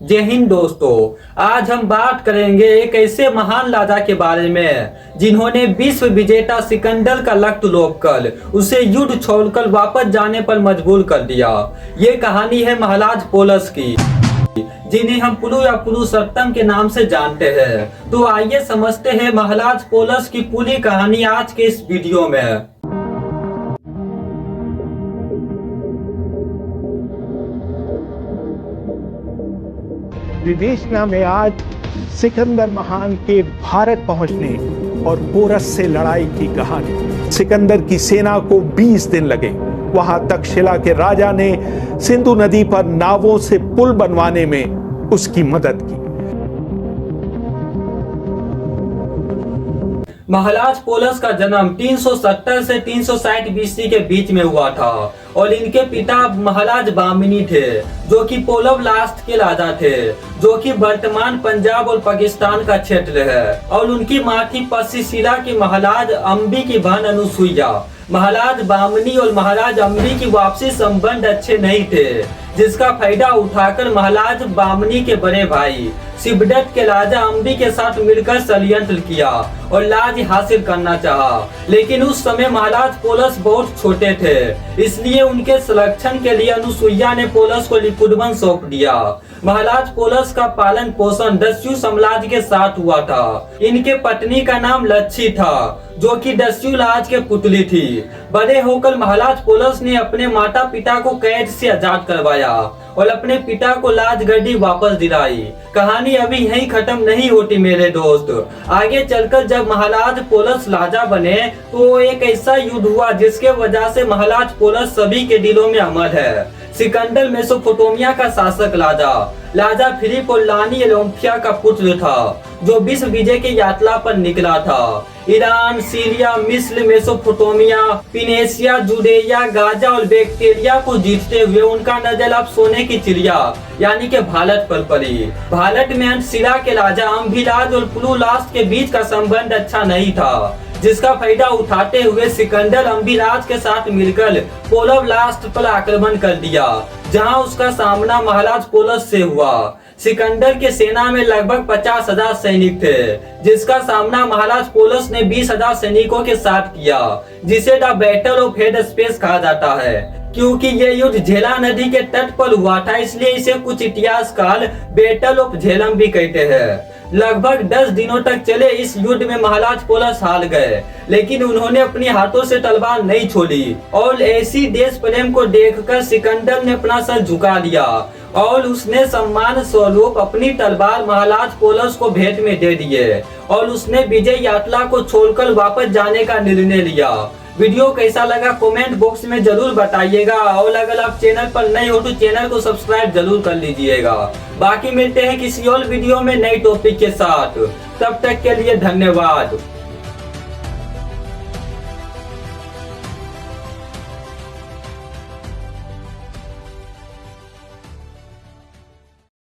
जय हिंद दोस्तों, आज हम बात करेंगे एक ऐसे महान राजा के बारे में जिन्होंने विश्व विजेता सिकंदर का लख्त रोककर उसे युद्ध छोड़कर वापस जाने पर मजबूर कर दिया। ये कहानी है महाराज पोलस की, जिन्हें हम पुलु या पुरुषोत्तम के नाम से जानते हैं। तो आइए समझते हैं महाराज पोलस की पूरी कहानी आज के इस वीडियो में। विवेचना में आज सिकंदर महान के भारत पहुंचने और पोरस से लड़ाई की कहानी। सिकंदर की सेना को 20 दिन लगे। वहां तक्षशिला के राजा ने सिंधु नदी पर नावों से पुल बनवाने में उसकी मदद की। महाराज पोलस का जन्म 370 से 360 बीसी के बीच में हुआ था और इनके पिता महाराज बामिनी थे, जो कि पोलव लास्ट के राजा थे, जो कि वर्तमान पंजाब और पाकिस्तान का क्षेत्र है। और उनकी माँ थी पश्चिशिला की महाराज अम्बी की बहन अनुसुईया। महाराज बामिनी और महाराज अम्बी की वापसी संबंध अच्छे नहीं थे, जिसका फायदा उठाकर महाराज बामिनी के बड़े भाई शिवदत्त के राजा अम्बी के साथ मिलकर षड्यंत्र किया और लाज हासिल करना चाहा। लेकिन उस समय महाराज पोलस बहुत छोटे थे, इसलिए उनके संरक्षण के लिए अनुसुईया ने पोलस को लिपुडवन सौंप दिया। महाराज पोलस का पालन पोषण दस्यु साम्राज्य के साथ हुआ था। इनके पत्नी का नाम लच्छी था, जो कि दस्यु राज के पुतली थी। बड़े होकर महाराज पोलस ने अपने माता पिता को कैद से आजाद करवाया और अपने पिता को राजगद्दी वापस दिलाई। कहानी अभी यहीं खत्म नहीं होती मेरे दोस्त। आगे चलकर जब महाराज पोलस राजा बने तो एक ऐसा युद्ध हुआ जिसके वजह से महाराज पोलस सभी के दिलों में अमर है। सिकंदर मेसोपोटामिया का शासक राजा फिलिप और रानी ओलंपिया का पुत्र था, जो विश्व विजय की यात्रा पर निकला था। ईरान, सीरिया, मिस्र, मेसोपोटामिया, फिनेशिया, जुडेया, गाजा और बैक्टीरिया को जीतते हुए उनका नजर अब सोने की चिड़िया यानी कि भारत पर पड़ी। भारत में अंतशिला के राजा अम्भिराज और पुलुलास्ट के बीच का संबंध अच्छा नहीं था, जिसका फायदा उठाते हुए सिकंदर अम्भिराज के साथ मिलकर पोलव लास्ट पर आक्रमण कर दिया, जहां उसका सामना महाराज पोलस से हुआ। सिकंदर के सेना में लगभग 50,000 सैनिक थे, जिसका सामना महाराज पोलस ने 20,000 सैनिकों के साथ किया, जिसे द बैटल ऑफ हेडस्पेस कहा जाता है। क्योंकि ये युद्ध झेला नदी के तट पर हुआ था, इसलिए इसे कुछ इतिहासकार बैटल ऑफ झेलम भी कहते हैं। लगभग 10 दिनों तक चले इस युद्ध में महाराज पोलस हार गए, लेकिन उन्होंने अपने हाथों से तलवार नहीं छोड़ी और ऐसी देश प्रेम को देखकर सिकंदर ने अपना सर झुका लिया और उसने सम्मान स्वरूप अपनी तलवार महाराज पोलस को भेंट में दे दिए और उसने विजय यात्रा को छोड़कर वापस जाने का निर्णय लिया। वीडियो कैसा लगा कमेंट बॉक्स में जरूर बताइएगा और अगर आप चैनल पर नए हो तो चैनल को सब्सक्राइब जरूर कर लीजिएगा। बाकी मिलते हैं किसी और वीडियो में नए टॉपिक के साथ, तब तक के लिए धन्यवाद।